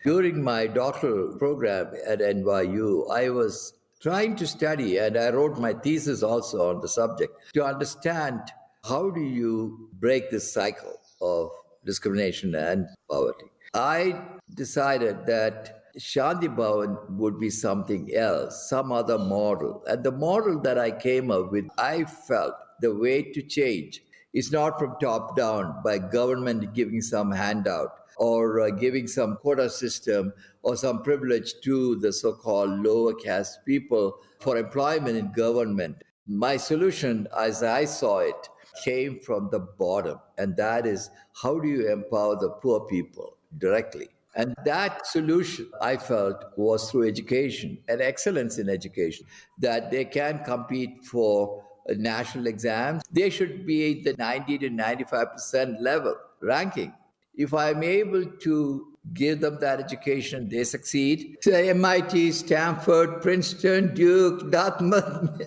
During my doctoral program at NYU, I was trying to study, and I wrote my thesis also on the subject, to understand how do you break this cycle of discrimination and poverty. I decided that Shanti Bhavan would be something else, some other model. And the model that I came up with, I felt the way to change is not from top down by government giving some handout or giving some quota system or some privilege to the so-called lower caste people for employment in government. My solution, as I saw it, came from the bottom, and that is how do you empower the poor people directly? And that solution, I felt, was through education and excellence in education, that they can compete for national exams. They should be at the 90 to 95% level ranking. If I'm able to give them that education, they succeed. Say MIT, Stanford, Princeton, Duke, Dartmouth,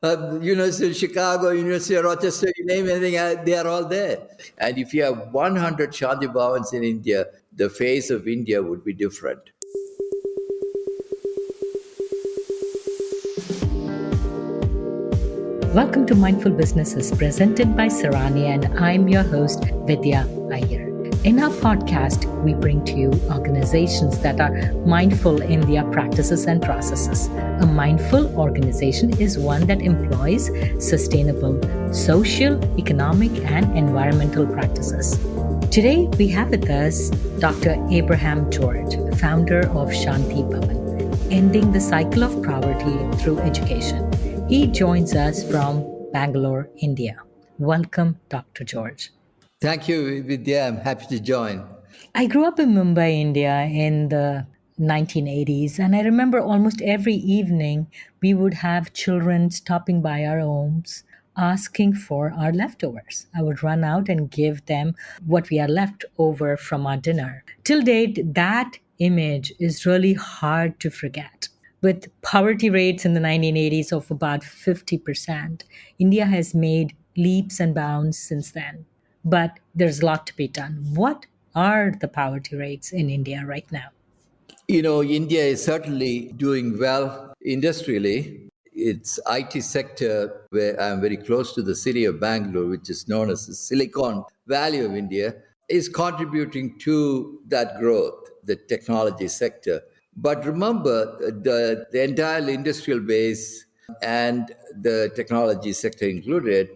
University of Chicago, University of Rochester, you name anything, they are all there. And if you have 100 Shanti Bhavans in India, the face of India would be different. Welcome to Mindful Businesses presented by Sarani, and I'm your host, Vidya Iyer. In our podcast, we bring to you organizations that are mindful in their practices and processes. A mindful organization is one that employs sustainable social, economic, and environmental practices. Today, we have with us Dr. Abraham Goerge, founder of Shanti Bhavan, ending the cycle of poverty through education. He joins us from Bangalore, India. Welcome, Dr. Goerge. Thank you, Vidya. I'm happy to join. I grew up in Mumbai, India in the 1980s, and I remember almost every evening we would have children stopping by our homes asking for our leftovers. I would run out and give them what we are left over from our dinner. Till date, that image is really hard to forget. With poverty rates in the 1980s of about 50%, India has made leaps and bounds since then. But there's a lot to be done. What are the poverty rates in India right now? India is certainly doing well industrially. Its IT sector, where I'm very close to the city of Bangalore, which is known as the Silicon Valley of India, is contributing to that growth, the technology sector. But remember, the entire industrial base and the technology sector included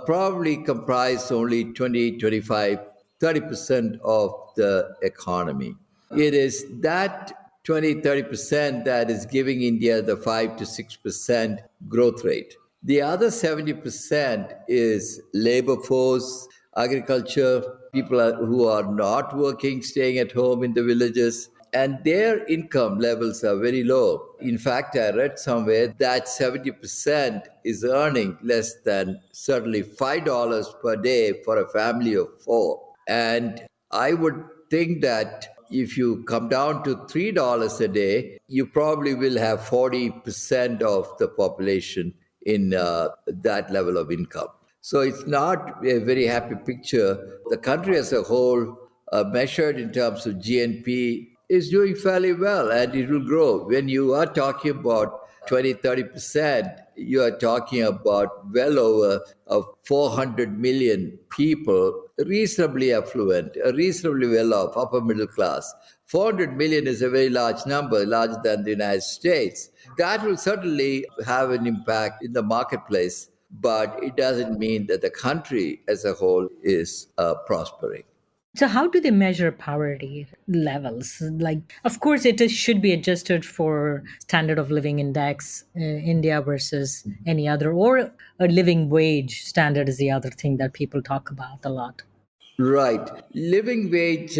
probably comprise only 20, 25, 30% of the economy. It is that 20, 30% that is giving India the 5 to 6% growth rate. The other 70% is labor force, agriculture, who are not working, staying at home in the villages, and their income levels are very low. In fact, I read somewhere that 70% is earning less than certainly $5 per day for a family of four. And I would think that if you come down to $3 a day, you probably will have 40% of the population in that level of income. So it's not a very happy picture. The country as a whole, measured in terms of GNP, is doing fairly well, and it will grow. When you are talking about 20, 30%, you are talking about well over 400 million people, reasonably affluent, reasonably well off, upper middle class. 400 million is a very large number, larger than the United States. That will certainly have an impact in the marketplace, but it doesn't mean that the country as a whole is prospering. So, how do they measure poverty levels? Like, of course, should be adjusted for standard of living index, India versus any other, or a living wage standard is the other thing that people talk about a lot. Right. Living wage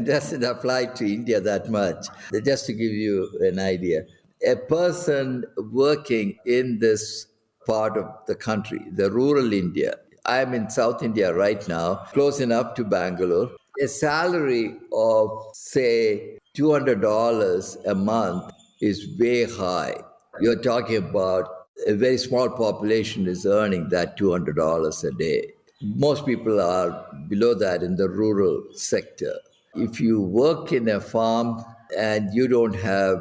doesn't apply to India that much. Just to give you an idea, a person working in this part of the country, the rural India, I'm in South India right now, close enough to Bangalore. A salary of, say, $200 a month is way high. You're talking about a very small population is earning that $200 a day. Most people are below that in the rural sector. If you work in a farm and you don't have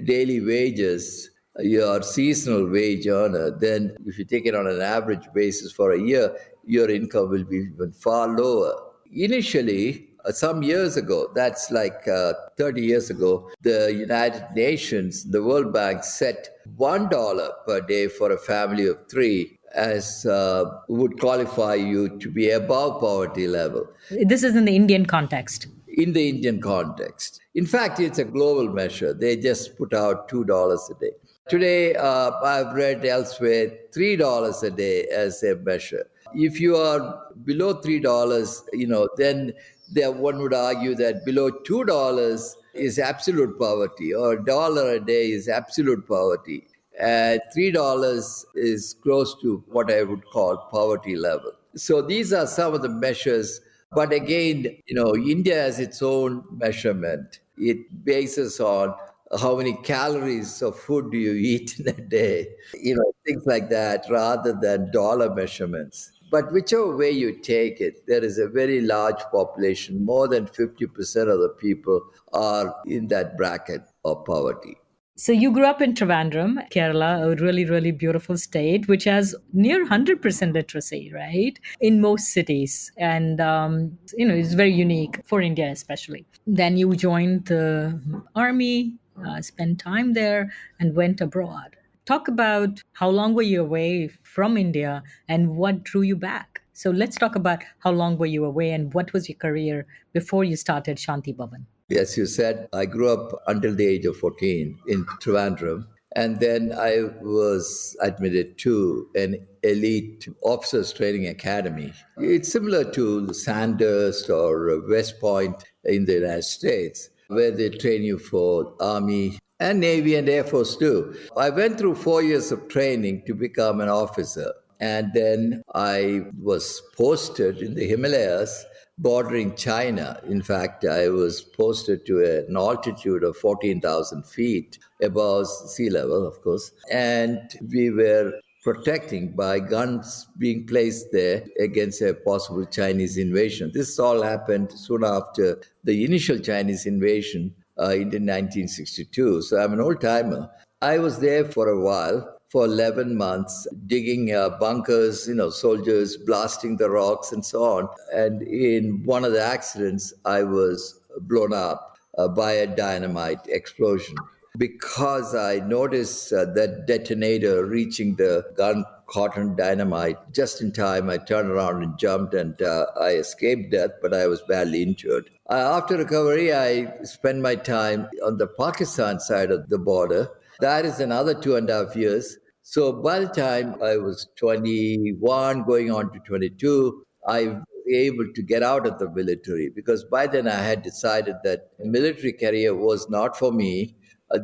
daily wages, your seasonal wage earner, then if you take it on an average basis for a year, your income will be even far lower. Initially, some years ago, that's like 30 years ago, the United Nations, the World Bank set $1 per day for a family of three as would qualify you to be above poverty level This is in the Indian context. in the Indian context. In fact, it's a global measure. They just put out $2 a day. Today, I've read elsewhere $3 a day as a measure. If you are below $3, then one would argue that below $2 is absolute poverty, or $1 a day is absolute poverty, and $3 is close to what I would call poverty level. So these are some of the measures. But again, India has its own measurement. It bases on how many calories of food do you eat in a day, things like that, rather than dollar measurements. But whichever way you take it, there is a very large population. More than 50% of the people are in that bracket of poverty. So you grew up in Trivandrum, Kerala, a really, really beautiful state, which has near 100% literacy, right? In most cities. And, it's very unique for India, especially. Then you joined the army, spent time there, and went abroad. Talk about how long were you away from India and what drew you back? So let's talk about how long were you away and what was your career before you started Shanti Bhavan? As you said, I grew up until the age of 14 in Trivandrum. And then I was admitted to an elite officers training academy. It's similar to Sandhurst or West Point in the United States, where they train you for Army and Navy and Air Force too. I went through 4 years of training to become an officer. And then I was posted in the Himalayas bordering China. In fact, I was posted to an altitude of 14,000 feet above sea level, of course. And we were protecting by guns being placed there against a possible Chinese invasion. This all happened soon after the initial Chinese invasion in 1962. So I'm an old timer. I was there for a while, for 11 months, digging bunkers, soldiers blasting the rocks and so on. And in one of the accidents, I was blown up by a dynamite explosion. Because I noticed that detonator reaching the gun cotton dynamite just in time, I turned around and jumped, and I escaped death, but I was badly injured. After recovery, I spent my time on the Pakistan side of the border. That is another 2.5 years. So by the time I was 21, going on to 22, I was able to get out of the military, because by then I had decided that military career was not for me.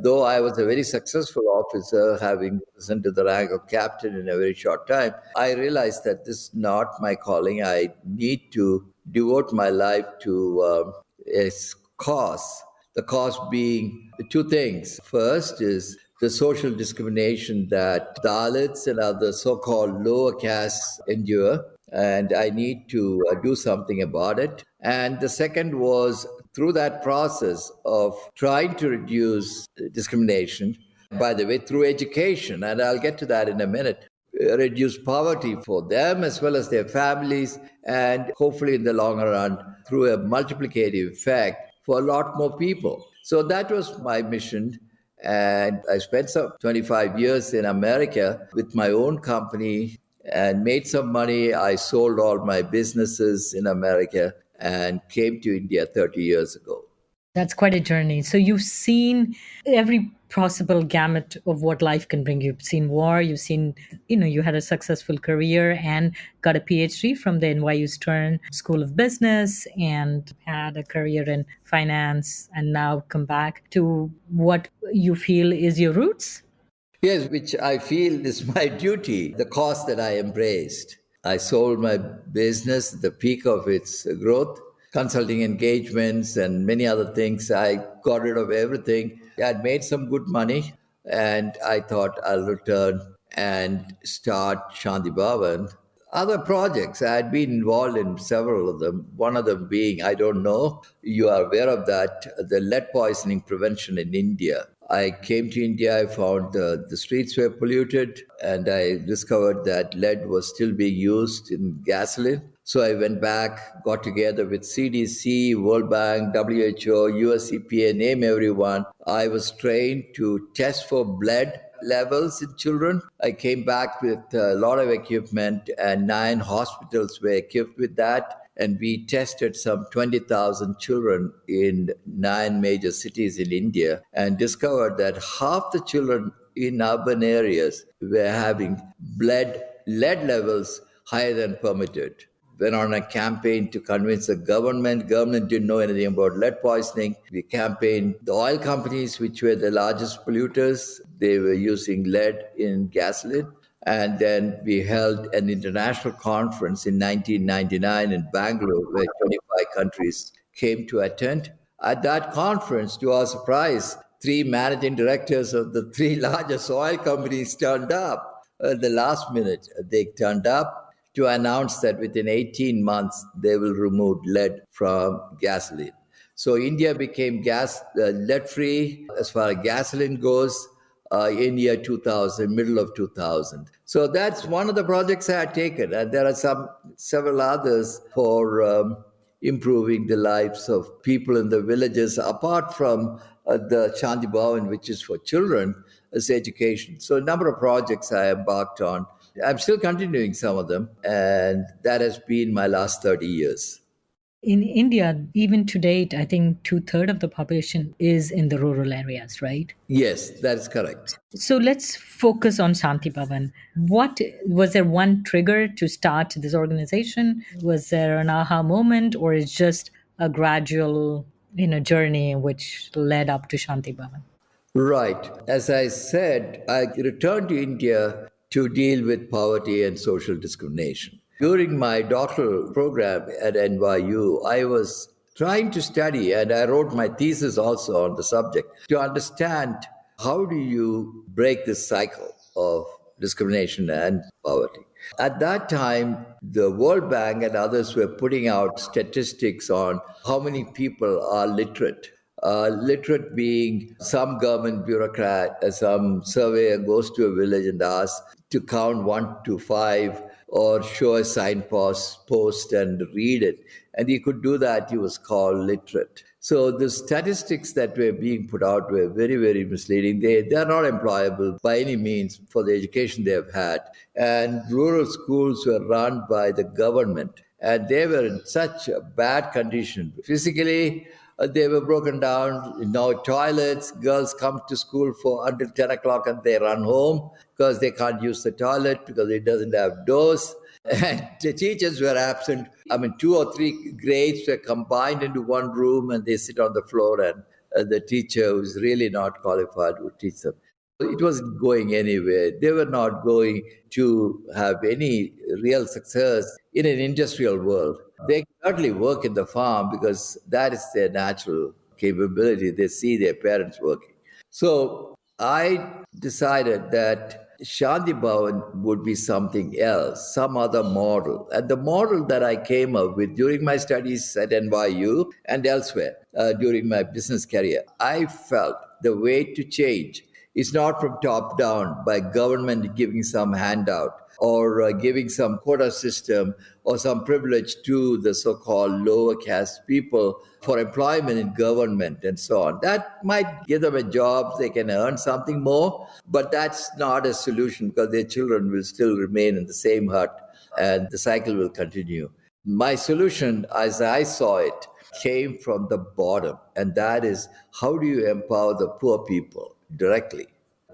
Though I was a very successful officer, having risen to the rank of captain in a very short time, I realized that this is not my calling. I need to devote my life to a cause. The cause being two things. First is the social discrimination that Dalits and other so-called lower castes endure, and I need to do something about it. And the second was through that process of trying to reduce discrimination, by the way, through education, and I'll get to that in a minute, reduce poverty for them as well as their families, and hopefully in the long run, through a multiplicative effect for a lot more people. So that was my mission. And I spent some 25 years in America with my own company and made some money. I sold all my businesses in America and came to India 30 years ago. That's quite a journey. So you've seen every possible gamut of what life can bring. You've seen war, you've seen, you had a successful career and got a PhD from the NYU Stern School of Business and had a career in finance, and now come back to what you feel is your roots. Yes, which I feel is my duty, the cause that I embraced. I sold my business at the peak of its growth, consulting engagements and many other things. I got rid of everything. I had made some good money, and I thought I'll return and start Shanti Bhavan. Other projects, I had been involved in several of them. One of them being, I don't know, you are aware of that, the lead poisoning prevention in India. I came to India, I found the streets were polluted, and I discovered that lead was still being used in gasoline. So I went back, got together with CDC, World Bank, WHO, US EPA, name everyone. I was trained to test for blood levels in children. I came back with a lot of equipment, and 9 hospitals were equipped with that. And we tested some 20,000 children in 9 major cities in India and discovered that half the children in urban areas were having lead levels higher than permitted. Went on a campaign to convince the government. Government didn't know anything about lead poisoning. We campaigned the oil companies, which were the largest polluters. They were using lead in gasoline. And then we held an international conference in 1999 in Bangalore, where 25 countries came to attend. At that conference, to our surprise, 3 managing directors of the 3 largest oil companies turned up. At the last minute, they turned up to announce that within 18 months they will remove lead from gasoline. So India became lead-free as far as gasoline goes in year 2000, middle of 2000. So that's one of the projects I had taken, and there are several others for improving the lives of people in the villages, apart from the Shanti Bhavan, which is for children, as education. So a number of projects I embarked on. I'm still continuing some of them, and that has been my last 30 years. In India, even to date, I think two-thirds of the population is in the rural areas, right? Yes, that is correct. So let's focus on Shanti Bhavan. What was there one trigger to start this organization? Was there an aha moment, or is just a gradual, journey which led up to Shanti Bhavan? Right. As I said, I returned to India to deal with poverty and social discrimination. During my doctoral program at NYU, I was trying to study, and I wrote my thesis also on the subject, to understand how do you break this cycle of discrimination and poverty. At that time, the World Bank and others were putting out statistics on how many people are literate. Literate being some government bureaucrat, some surveyor goes to a village and asks to count 1 to 5 or show a signpost and read it. And he could do that. He was called literate. So the statistics that were being put out were very, very misleading. They are not employable by any means for the education they have had. And rural schools were run by the government, and they were in such a bad condition. Physically, they were broken down. No toilets. Girls come to school for until 10 o'clock and they run home because they can't use the toilet because it doesn't have doors. And the teachers were absent. 2 or 3 grades were combined into one room, and they sit on the floor, and the teacher, who's really not qualified, would teach them. It wasn't going anywhere. They were not going to have any real success in an industrial world. They certainly work in the farm because that is their natural capability. They see their parents working. So I decided that Shanti Bhavan would be something else, some other model. And the model that I came up with during my studies at NYU and elsewhere during my business career, I felt the way to change is not from top down by government giving some handout or giving some quota system or some privilege to the so-called lower caste people for employment in government and so on. That might give them a job, they can earn something more, but that's not a solution because their children will still remain in the same hut and the cycle will continue. My solution, as I saw it, came from the bottom, and that is, how do you empower the poor people directly?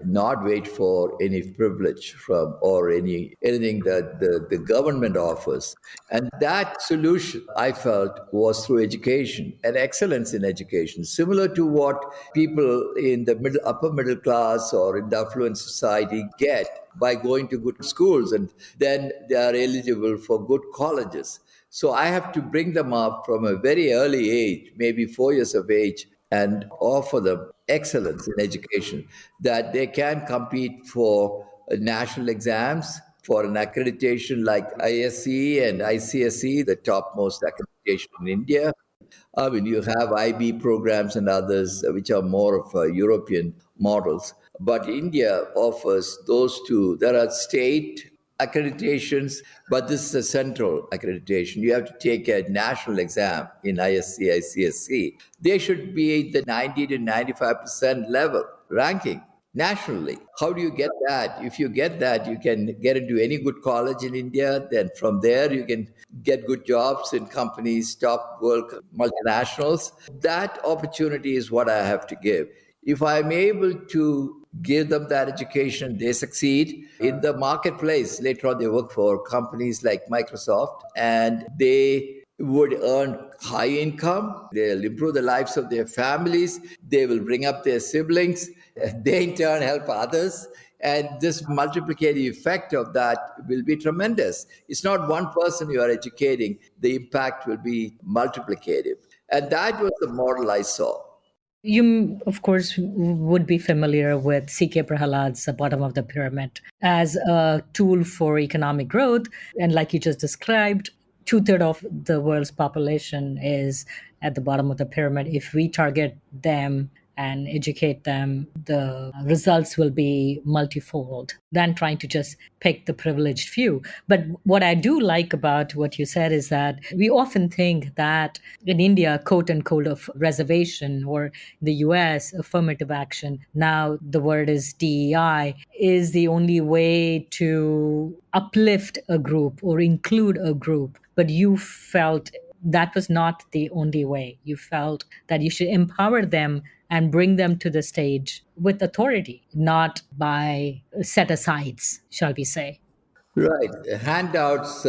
Not wait for any privilege from or anything that the government offers. And that solution, I felt, was through education and excellence in education, similar to what people in the upper middle class or in the affluent society get by going to good schools, and then they are eligible for good colleges. So I have to bring them up from a very early age, maybe 4 years of age, and offer them excellence in education, that they can compete for national exams for an accreditation like ISE and ICSE, the topmost accreditation in India. I mean, you have IB programs and others which are more of European models. But India offers those two. There are state accreditations, but this is a central accreditation. You have to take a national exam in ISC, ICSC. They should be at the 90 to 95% level ranking nationally. How do you get that? If you get that, you can get into any good college in India. Then from there, you can get good jobs in companies, top world multinationals. That opportunity is what I have to give. If I'm able to give them that education, they succeed in the marketplace. Later on, they work for companies like Microsoft and they would earn high income. They'll improve the lives of their families. They will bring up their siblings. They in turn help others. And this multiplicative effect of that will be tremendous. It's not one person you are educating, the impact will be multiplicative. And that was the model I saw. You, of course, would be familiar with C.K. Prahalad's Bottom of the Pyramid as a tool for economic growth. And like you just described, two-thirds of the world's population is at the bottom of the pyramid. If we target them and educate them, the results will be multifold than trying to just pick the privileged few. But what I do like about what you said is that we often think that in India, quote unquote, of reservation, or the US, affirmative action, now the word is DEI, is the only way to uplift a group or include a group. But you felt that was not the only way. You felt that you should empower them and bring them to the stage with authority, not by set asides, shall we say. Right. Handouts,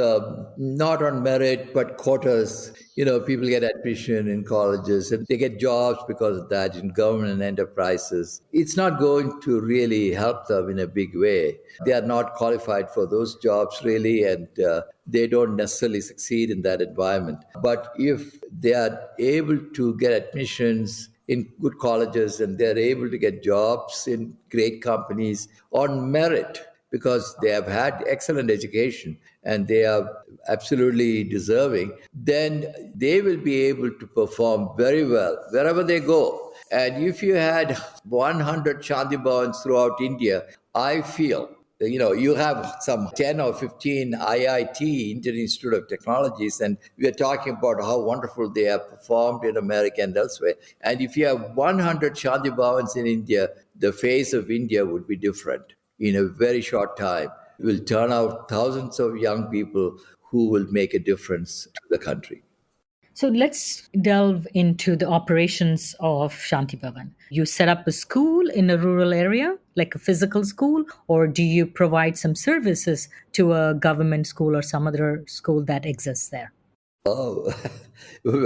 not on merit, but quotas. People get admission in colleges and they get jobs because of that in government enterprises. It's not going to really help them in a big way. They are not qualified for those jobs really, and they don't necessarily succeed in that environment. But if they are able to get admissions in good colleges and they're able to get jobs in great companies on merit, because they have had excellent education and they are absolutely deserving, then they will be able to perform very well wherever they go. And if you had 100 Shanti Bhavans throughout India, I feel, you have some 10 or 15 IIT, Indian Institute of Technologies, and we are talking about how wonderful they have performed in America and elsewhere. And if you have 100 Shanti Bhavans in India, the face of India would be different. In a very short time, it will turn out thousands of young people who will make a difference to the country. So let's delve into the operations of Shanti Bhavan. You set up a school in a rural area, like a physical school, or do you provide some services to a government school or some other school that exists there? Oh,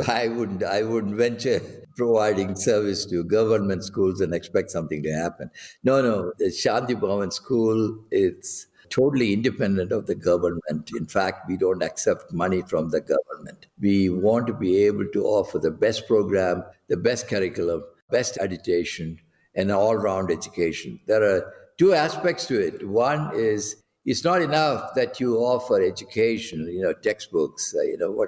I wouldn't venture providing service to government schools and expect something to happen. No, the Shanti Bhavan School, it's totally independent of the government. In fact, we don't accept money from the government. We want to be able to offer the best program, the best curriculum, best education, and all-round education. There are two aspects to it. One is it's not enough that you offer education, textbooks,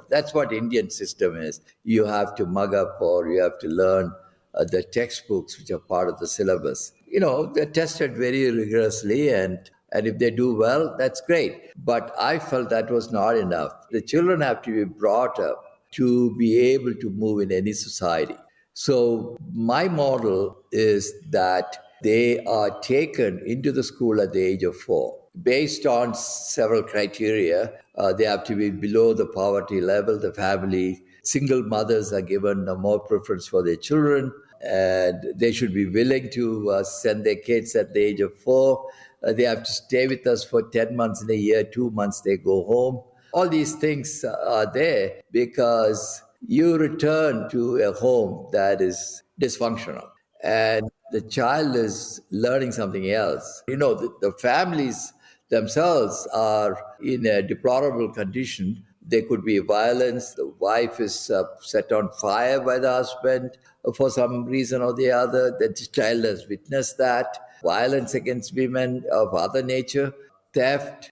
that's what Indian system is. You have to mug up or you have to learn the textbooks which are part of the syllabus. They're tested very rigorously and if they do well, that's great. But I felt that was not enough. The children have to be brought up to be able to move in any society. So my model is that they are taken into the school at the age of 4. Based on several criteria, they have to be below the poverty level, the family. Single mothers are given more preference for their children, and they should be willing to send their kids at the age of 4. They have to stay with us for 10 months in a year, 2 months they go home. All these things are there because you return to a home that is dysfunctional. And the child is learning something else. The families themselves are in a deplorable condition. There could be violence. The wife is set on fire by the husband for some reason or the other. The child has witnessed that. Violence against women of other nature. theft.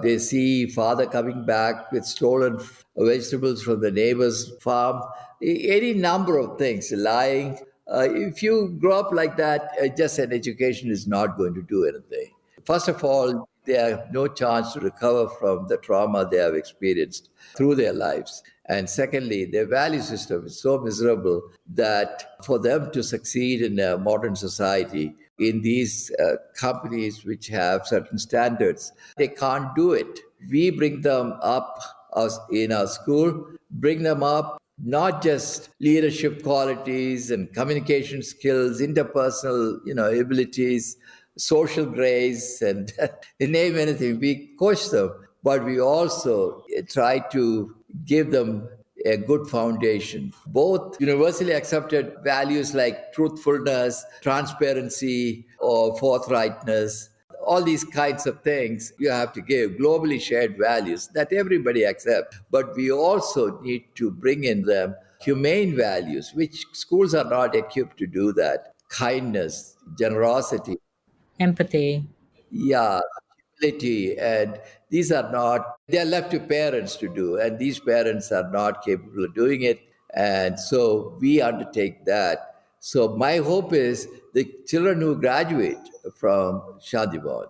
They see father coming back with stolen vegetables from the neighbor's farm. Any number of things, lying. If you grow up like that, just an education is not going to do anything. First of all, they have no chance to recover from the trauma they have experienced through their lives. And secondly, their value system is so miserable that for them to succeed in a modern society, in these companies which have certain standards, they can't do it. We bring them up in our school, bring them up not just leadership qualities and communication skills, interpersonal, abilities, social grace, and name anything. We coach them, but we also try to give them a good foundation. Both universally accepted values like truthfulness, transparency, or forthrightness, all these kinds of things you have to give globally shared values that everybody accepts. But we also need to bring in them humane values, which schools are not equipped to do that. Kindness, generosity, Empathy. yeah, humility, and these are not, they are left to parents to do, and these parents are not capable of doing it. And so we undertake that. So my hope is the children who graduate from Shanti Bhavan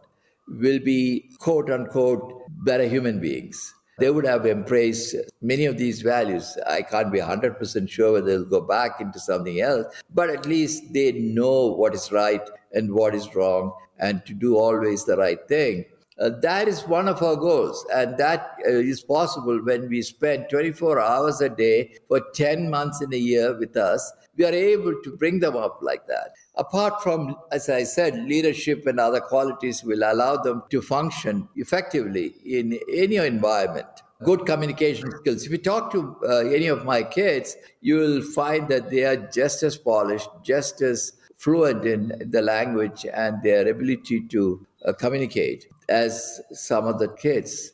will be quote unquote better human beings. They would have embraced many of these values. I can't be 100% sure whether they'll go back into something else, but at least they know what is right and what is wrong and to do always the right thing. That is one of our goals, and that is possible when we spend 24 hours a day for 10 months in a year with us. We are able to bring them up like that. Apart from, as I said, leadership and other qualities will allow them to function effectively in any environment. Good communication skills. If you talk to any of my kids, you will find that they are just as polished, just as fluent in the language and their ability to communicate as some of the kids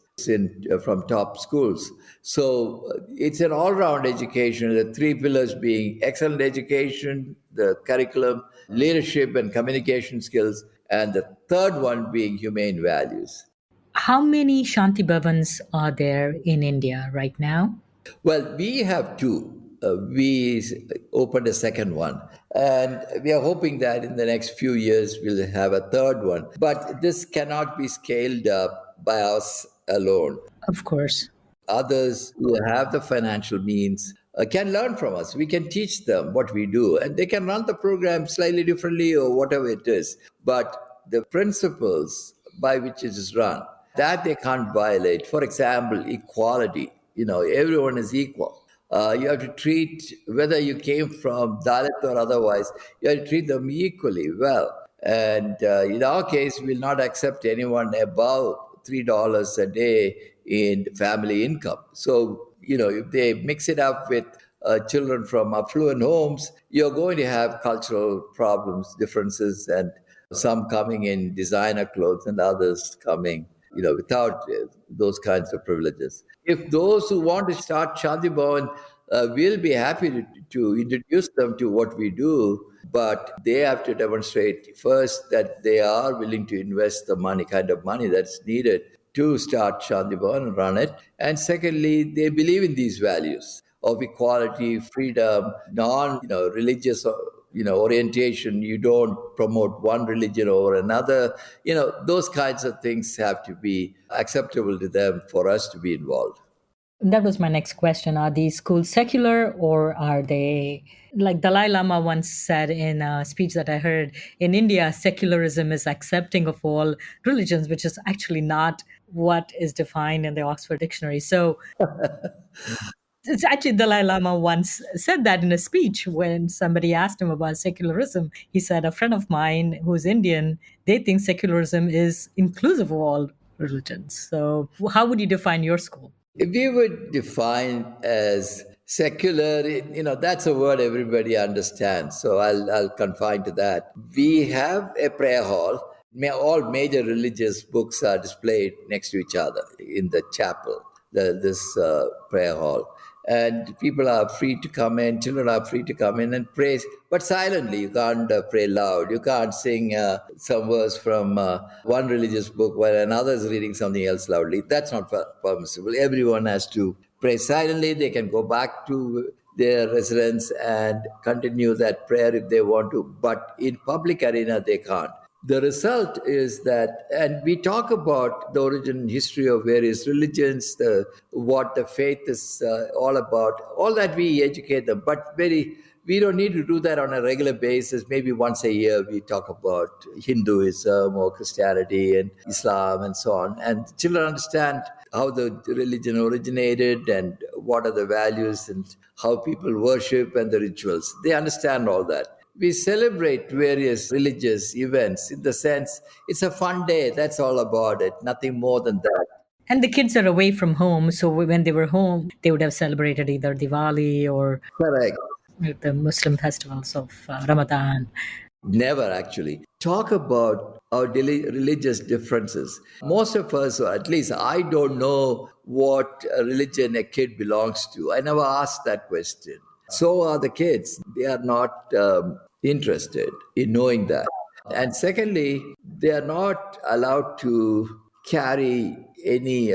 from top schools. So it's an all-round education, the three pillars being excellent education, the curriculum, leadership and communication skills, and the third one being humane values. How many Shanti Bhavans are there in India right now? Well, we have two. We opened a second one, and we are hoping that in the next few years we'll have a third one. But this cannot be scaled up by us alone. Of course. Others who have the financial means can learn from us. We can teach them what we do, and they can run the program slightly differently or whatever it is. But the principles by which it is run, that they can't violate. For example, equality. Everyone is equal. You have to treat, whether you came from Dalit or otherwise, you have to treat them equally well. And in our case, we'll not accept anyone above $3 a day in family income. So, if they mix it up with children from affluent homes, you're going to have cultural problems, differences, and some coming in designer clothes and others coming, without those kinds of privileges. If those who want to start Shanti Bhavan, we'll be happy to introduce them to what we do, but they have to demonstrate first that they are willing to invest the kind of money that's needed to start Shanti Bhavan and run it. And secondly, they believe in these values of equality, freedom, non-religious orientation. You don't promote one religion over another. Those kinds of things have to be acceptable to them for us to be involved. That was my next question. Are these schools secular, or are they, like Dalai Lama once said in a speech that I heard, in India, secularism is accepting of all religions, which is actually not what is defined in the Oxford Dictionary. So it's actually Dalai Lama once said that in a speech when somebody asked him about secularism. He said, a friend of mine who's Indian, they think secularism is inclusive of all religions. So how would you define your school? We would define as secular, that's a word everybody understands. So I'll confine to that. We have a prayer hall. All major religious books are displayed next to each other in the chapel, this prayer hall. And people are free to come in, children are free to come in and pray, but silently. You can't pray loud. You can't sing some verse from one religious book while another is reading something else loudly. That's not permissible. Everyone has to pray silently. They can go back to their residence and continue that prayer if they want to, but in public arena they can't. The result is that, and we talk about the origin and history of various religions, what the faith is all about, all that we educate them, but we don't need to do that on a regular basis. Maybe once a year we talk about Hinduism or Christianity and Islam and so on. And children understand how the religion originated and what are the values and how people worship and the rituals. They understand all that. We celebrate various religious events in the sense it's a fun day. That's all about it. Nothing more than that. And the kids are away from home. So when they were home, they would have celebrated either Diwali or Correct. the Muslim festivals of Ramadan. Never actually. Talk about our religious differences. Most of us, or at least I don't know what religion a kid belongs to. I never asked that question. So are the kids. They are not interested in knowing that. And secondly, they are not allowed to carry any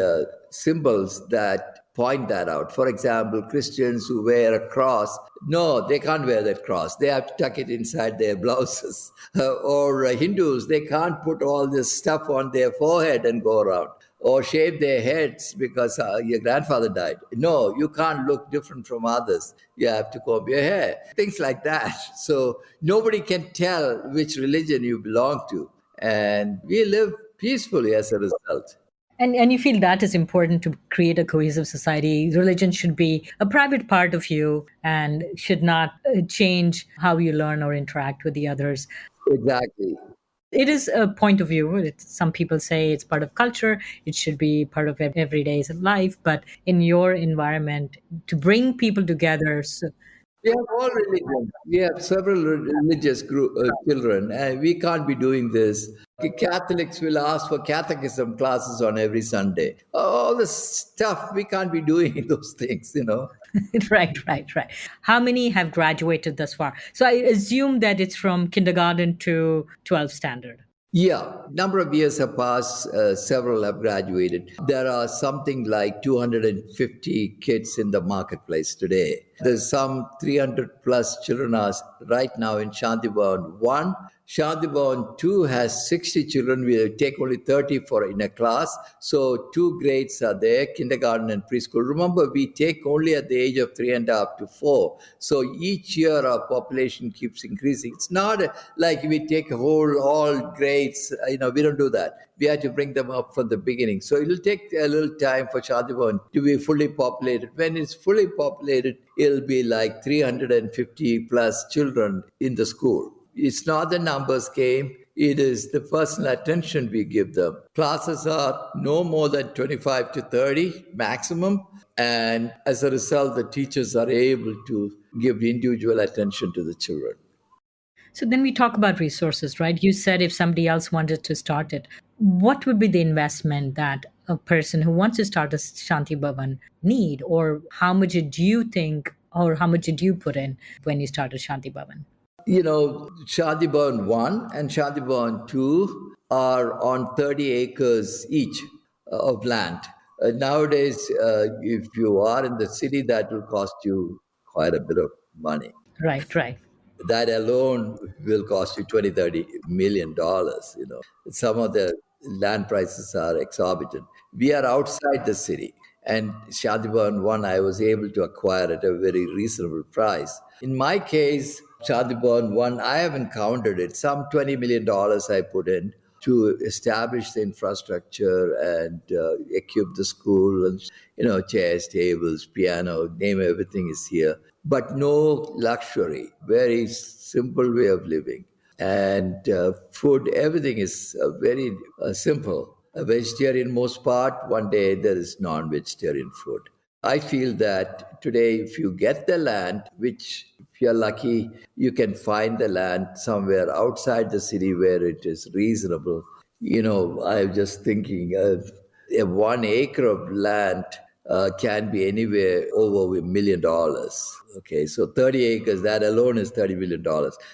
symbols that point that out. For example, Christians who wear a cross, no, they can't wear that cross. They have to tuck it inside their blouses. Or Hindus, they can't put all this stuff on their forehead and go around. Or shave their heads because your grandfather died. No, you can't look different from others. You have to comb your hair. Things like that. So nobody can tell which religion you belong to. And we live peacefully as a result. And you feel that is important to create a cohesive society. Religion should be a private part of you and should not change how you learn or interact with the others. Exactly. It is a point of view. Some people say it's part of culture. It should be part of everyday's life. But in your environment, to bring people together. So, We have all religions. We have several religious children, and we can't be doing this. The Catholics will ask for catechism classes on every Sunday. All this stuff, we can't be doing those things. right. How many have graduated thus far? So I assume that it's from kindergarten to 12th standard. Yeah, number of years have passed. Several have graduated. There are something like 250 kids in the marketplace today. There's some 300 plus children are right now in Shanti Bhavan 1. Shanti Bhavan 2 has 60 children. We take only 30 for in a class. So 2 grades are there, kindergarten and preschool. Remember, we take only at the age of 3.5 to 4. So each year our population keeps increasing. It's not like we take all grades. We don't do that. We have to bring them up from the beginning. So it'll take a little time for Shanti Bhavan to be fully populated. When it's fully populated, it'll be like 350 plus children in the school. It's not the numbers game. It is the personal attention we give them. Classes are no more than 25 to 30 maximum. And as a result, the teachers are able to give individual attention to the children. So then we talk about resources, right? You said if somebody else wanted to start it, what would be the investment that a person who wants to start a Shanti Bhavan need? Or how much did you think, or how much did you put in when you started Shanti Bhavan? Shanti Bhavan 1 and Shanti Bhavan 2 are on 30 acres each of land. Nowadays, if you are in the city, that will cost you quite a bit of money. Right. That alone will cost you 20, $30 million. Some of the land prices are exorbitant. We are outside the city. And Shanti Bhavan 1, I was able to acquire at a very reasonable price. In my case, Shanti Bhavan 1, I haven't counted it. Some $20 million I put in to establish the infrastructure and equip the school and, chairs, tables, piano, name everything is here. But no luxury, very simple way of living. And food, everything is very simple. A vegetarian most part, one day there is non-vegetarian food. I feel that today, if you get the land, which if you're lucky, you can find the land somewhere outside the city where it is reasonable. I'm just thinking a 1 acre of land can be anywhere over $1 million. Okay, so 30 acres, that alone is $30 million.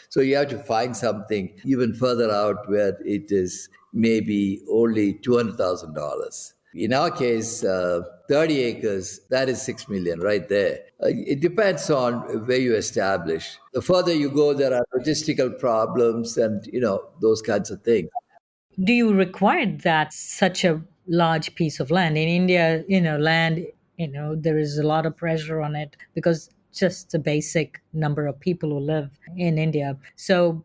So you have to find something even further out where it is maybe only $200,000. In our case, 30 acres, that is 6 million right there. It depends on where you establish. The further you go, there are logistical problems and, those kinds of things. Do you require that such a large piece of land in India? Land, there is a lot of pressure on it because just the basic number of people who live in India. So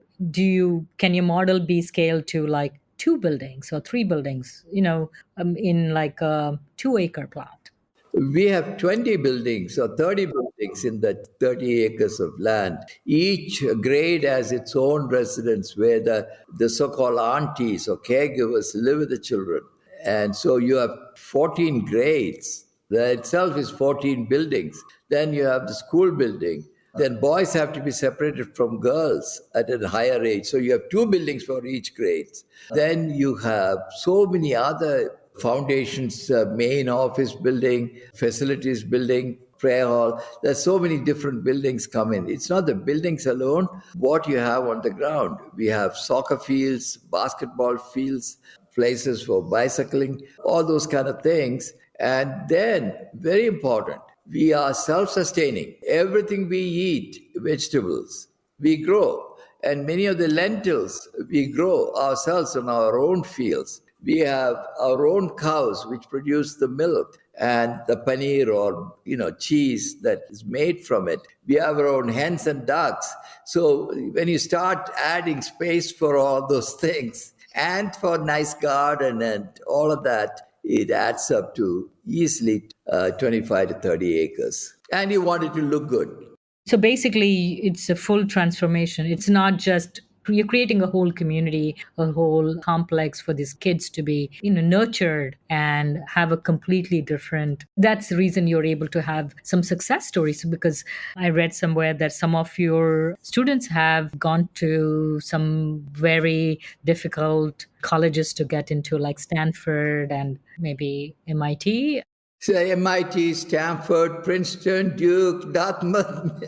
can your model be scaled to like two buildings or three buildings, in like a 2 acre plot? We have 20 buildings or 30 buildings in that 30 acres of land. Each grade has its own residence where the so-called aunties or caregivers live with the children. And so you have 14 grades. That itself is 14 buildings. Then you have the school building. Then boys have to be separated from girls at a higher age. So you have two buildings for each grade. Then you have so many other foundations, main office building, facilities building, prayer hall. There's so many different buildings come in. It's not the buildings alone, what you have on the ground. We have soccer fields, basketball fields, places for bicycling, all those kind of things. And then, very important, we are self-sustaining. Everything we eat, vegetables, we grow. And many of the lentils we grow ourselves on our own fields. We have our own cows which produce the milk and the paneer or cheese that is made from it. We have our own hens and ducks. So when you start adding space for all those things and for nice garden and all of that, it adds up to easily 25 to 30 acres. And you want it to look good. So basically, it's a full transformation. It's not just you're creating a whole community, a whole complex for these kids to be, nurtured and have a completely different. That's the reason you're able to have some success stories, because I read somewhere that some of your students have gone to some very difficult colleges to get into, like Stanford and maybe MIT. So MIT, Stanford, Princeton, Duke, Dartmouth,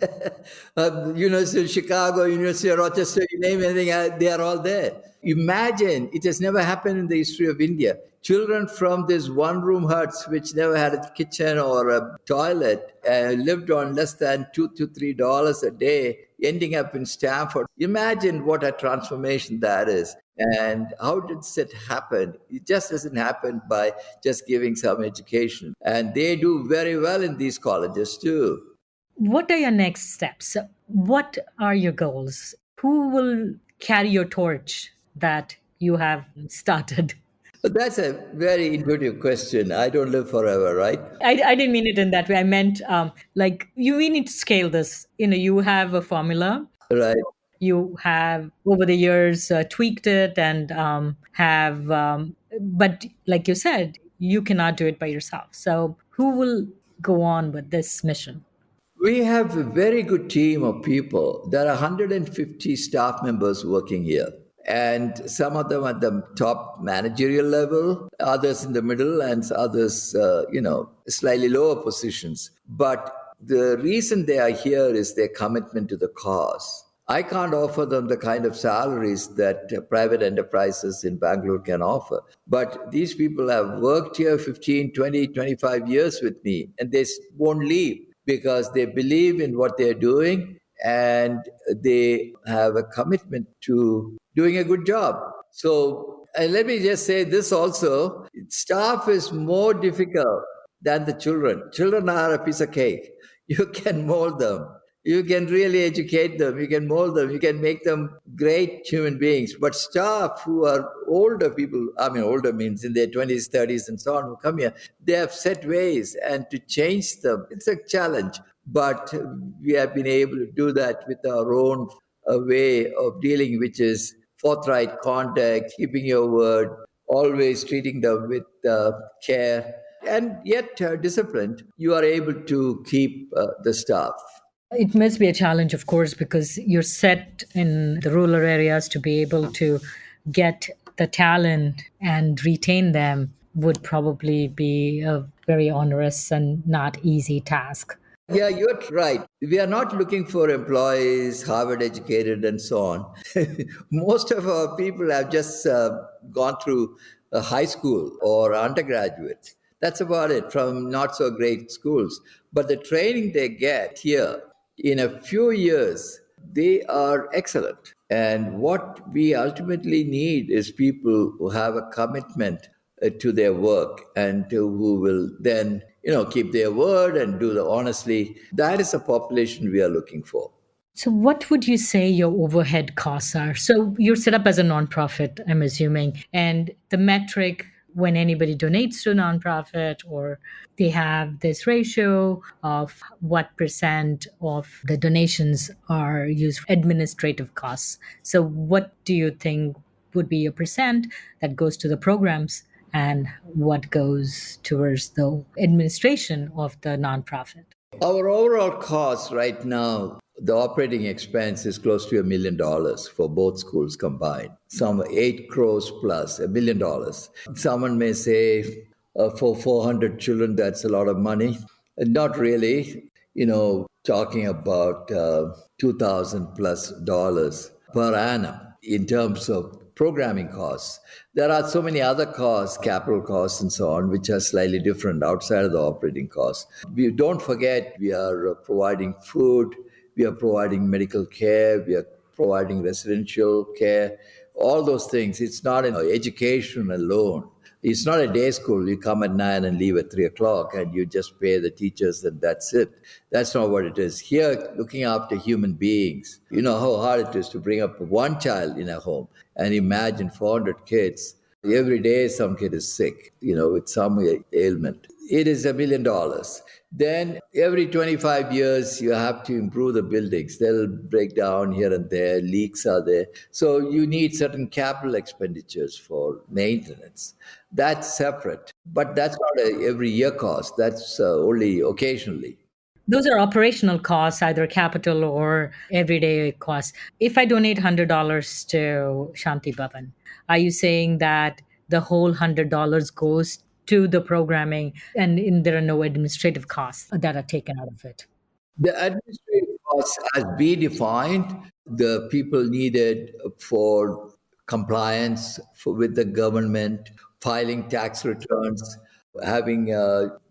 University of Chicago, University of Rochester, you name anything, they are all there. Imagine, it has never happened in the history of India. Children from these one-room huts, which never had a kitchen or a toilet, lived on less than $2 to $3 a day, ending up in Stanford. Imagine what a transformation that is. And how did it happen? It just doesn't happen by just giving some education. And they do very well in these colleges too. What are your next steps? What are your goals? Who will carry your torch that you have started? But that's a very intuitive question. I don't live forever, right? I didn't mean it in that way. I meant we need to scale this. You have a formula. Right. You have over the years tweaked it and but like you said, you cannot do it by yourself. So who will go on with this mission? We have a very good team of people. There are 150 staff members working here. And some of them at the top managerial level, others in the middle, and others, slightly lower positions. But the reason they are here is their commitment to the cause. I can't offer them the kind of salaries that private enterprises in Bangalore can offer. But these people have worked here 15, 20, 25 years with me, and they won't leave because they believe in what they're doing and they have a commitment to doing a good job. So let me just say this also, staff is more difficult than the children. Children are a piece of cake. You can mold them. You can really educate them. You can mold them. You can make them great human beings. But staff who are older people, older means in their 20s, 30s, and so on, who come here, they have set ways, and to change them, it's a challenge. But we have been able to do that with our own way of dealing, which is forthright contact, keeping your word, always treating them with care, and yet disciplined. You are able to keep the staff. It must be a challenge, of course, because you're set in the rural areas. To be able to get the talent and retain them would probably be a very onerous and not easy task. Yeah, you're right. We are not looking for employees, Harvard educated, and so on. Most of our people have just gone through a high school or undergraduate. That's about it from not so great schools. But the training they get here in a few years, they are excellent. And what we ultimately need is people who have a commitment to their work and who will then keep their word and do the honestly. That is the population we are looking for. So, what would you say your overhead costs are? So, you're set up as a nonprofit, I'm assuming, and the metric when anybody donates to a nonprofit, or they have this ratio of what percent of the donations are used for administrative costs. So, what do you think would be a percent that goes to the programs, and what goes towards the administration of the nonprofit? Our overall cost right now, the operating expense is close to $1 million for both schools combined. Some 8 crores plus $1 million. Someone may say for 400 children, that's a lot of money. Not really. Talking about 2,000 plus dollars per annum in terms of programming costs. There are so many other costs, capital costs and so on, which are slightly different outside of the operating costs. We don't forget we are providing food, we are providing medical care, we are providing residential care, all those things. It's not education alone. It's not a day school. You come at 9 and leave at 3 o'clock and you just pay the teachers and that's it. That's not what it is. Here, looking after human beings, you know how hard it is to bring up one child in a home and imagine 400 kids. Every day some kid is sick, with some ailment. It is $1 million. Then every 25 years, you have to improve the buildings. They'll break down here and there. Leaks are there. So you need certain capital expenditures for maintenance. That's separate. But that's not a every year cost. That's only occasionally. Those are operational costs, either capital or everyday costs. If I donate $100 to Shanti Bhavan, are you saying that the whole $100 goes to the programming and there are no administrative costs that are taken out of it? The administrative costs, as we defined, the people needed for compliance with the government, filing tax returns, having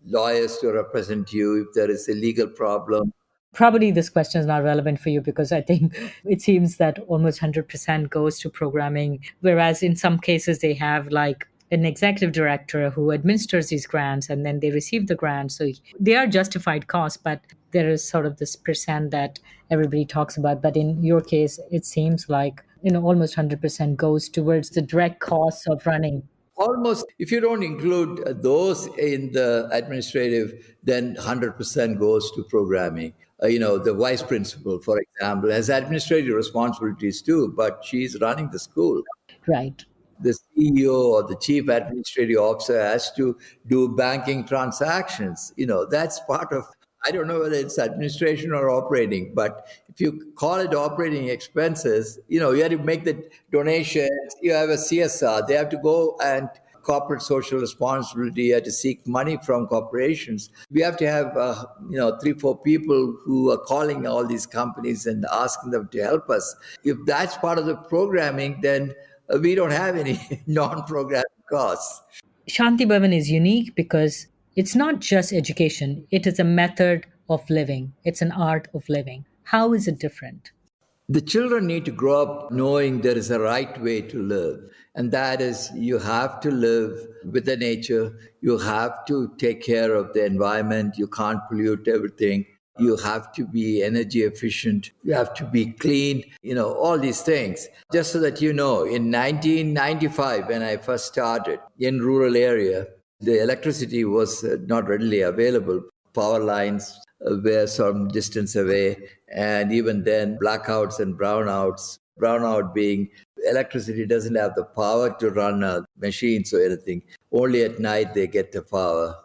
lawyers to represent you if there is a legal problem. Probably this question is not relevant for you because I think it seems that almost 100% goes to programming, whereas in some cases they have like an executive director who administers these grants and then they receive the grants. So they are justified costs, but there is sort of this percent that everybody talks about. But in your case, it seems like almost 100% goes towards the direct costs of running. Almost, if you don't include those in the administrative, then 100% goes to programming. The vice principal, for example, has administrative responsibilities too, but she's running the school. Right. The CEO or the chief administrative officer has to do banking transactions. That's part of, I don't know whether it's administration or operating, but if you call it operating expenses, you have to make the donations. You have a CSR. They have to go and corporate social responsibility. You have to seek money from corporations. We have to have, 3-4 people who are calling all these companies and asking them to help us. If that's part of the programming, then we don't have any non-programming costs. Shanti Bhavan is unique because it's not just education, it is a method of living, it's an art of living. How is it different? The children need to grow up knowing there is a right way to live. And that is, you have to live with the nature. You have to take care of the environment. You can't pollute everything. You have to be energy efficient. You have to be clean, all these things. Just so that in 1995, when I first started in rural area, the electricity was not readily available. Power lines were some distance away. And even then, blackouts and brownouts. Brownout being electricity doesn't have the power to run machines or anything. Only at night they get the power.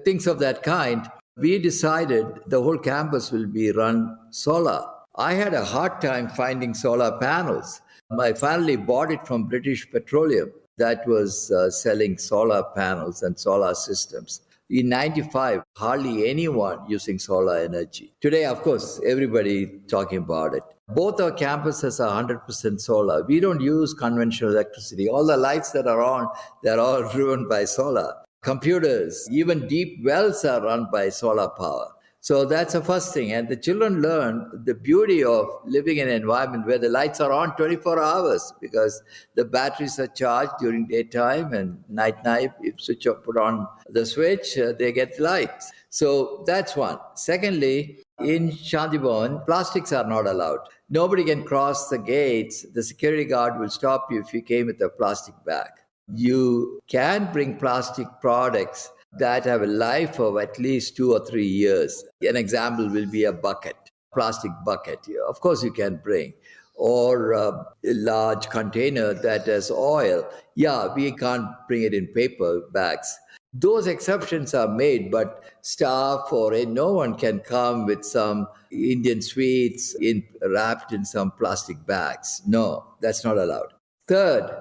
Things of that kind. We decided the whole campus will be run solar. I had a hard time finding solar panels. I finally bought it from British Petroleum that was selling solar panels and solar systems. In 95, hardly anyone using solar energy. Today, of course, everybody talking about it. Both our campuses are 100% solar. We don't use conventional electricity. All the lights that are on, they're all driven by solar. Computers, even deep wells are run by solar power. So that's the first thing. And the children learn the beauty of living in an environment where the lights are on 24 hours because the batteries are charged during daytime and night, if put on the switch, they get lights. So that's one. Secondly, in Shanti Bhavan, plastics are not allowed. Nobody can cross the gates. The security guard will stop you if you came with a plastic bag. You can bring plastic products that have a life of at least 2 or 3 years. An example will be a bucket, plastic bucket. Of course, you can bring. Or a large container that has oil. Yeah, we can't bring it in paper bags. Those exceptions are made, but staff or no one can come with some Indian sweets wrapped in some plastic bags. No, that's not allowed. Third,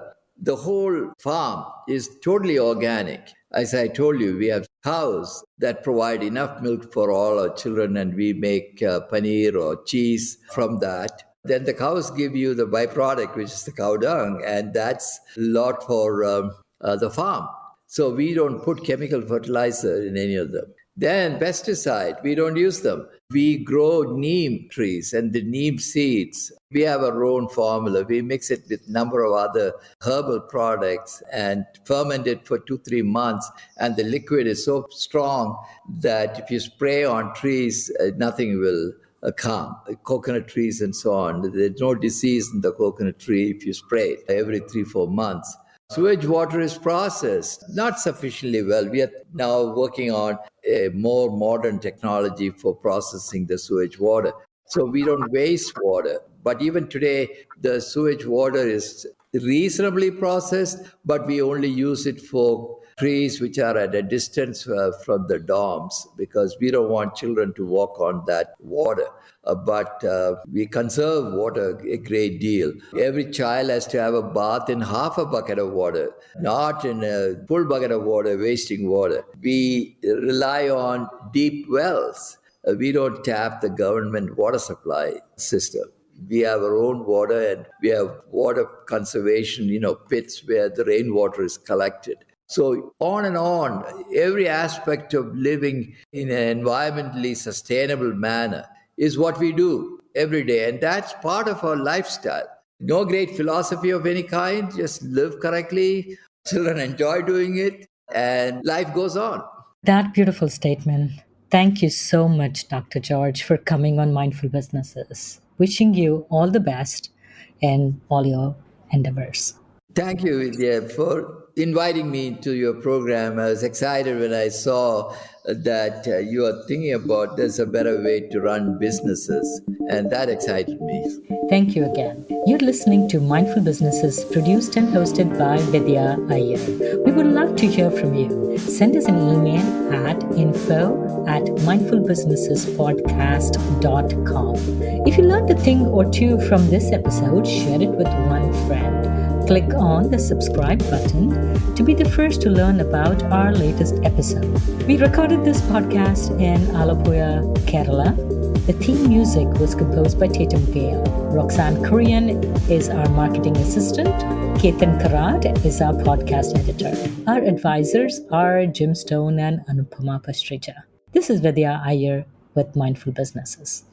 the whole farm is totally organic. As I told you, we have cows that provide enough milk for all our children, and we make paneer or cheese from that. Then the cows give you the byproduct, which is the cow dung, and that's a lot for the farm. So we don't put chemical fertilizer in any of them. Then pesticide, we don't use them. We grow neem trees and the neem seeds. We have our own formula. We mix it with a number of other herbal products and ferment it for 2-3 months. And the liquid is so strong that if you spray on trees, nothing will come. Coconut trees and so on. There's no disease in the coconut tree if you spray it every 3-4 months. Sewage water is processed, not sufficiently well. We are now working on a more modern technology for processing the sewage water. So we don't waste water. But even today, the sewage water is reasonably processed, but we only use it for trees which are at a distance from the dorms because we don't want children to walk on that water. But we conserve water a great deal. Every child has to have a bath in half a bucket of water, not in a full bucket of water, wasting water. We rely on deep wells. We don't tap the government water supply system. We have our own water and we have water conservation, pits where the rainwater is collected. So on and on, every aspect of living in an environmentally sustainable manner is what we do every day. And that's part of our lifestyle. No great philosophy of any kind, just live correctly. Children enjoy doing it and life goes on. That beautiful statement. Thank you so much, Dr. George, for coming on Mindful Businesses. Wishing you all the best in all your endeavors. Thank you, Vidya, for inviting me to your program. I was excited when I saw that you are thinking about there's a better way to run businesses, and that excited me. Thank you again. You're listening to Mindful Businesses, produced and hosted by Vidya Iyer. We would love to hear from you. Send us an email at info@mindfulbusinessespodcast.com. If you learned a thing or two from this episode, share it with one friend. Click on the subscribe button to be the first to learn about our latest episode. We recorded this podcast in Alappuzha, Kerala. The theme music was composed by Tatum Gale. Roxanne Korean is our marketing assistant. Ketan Karat is our podcast editor. Our advisors are Jim Stone and Anupama Pastrija. This is Vidya Iyer with Mindful Businesses.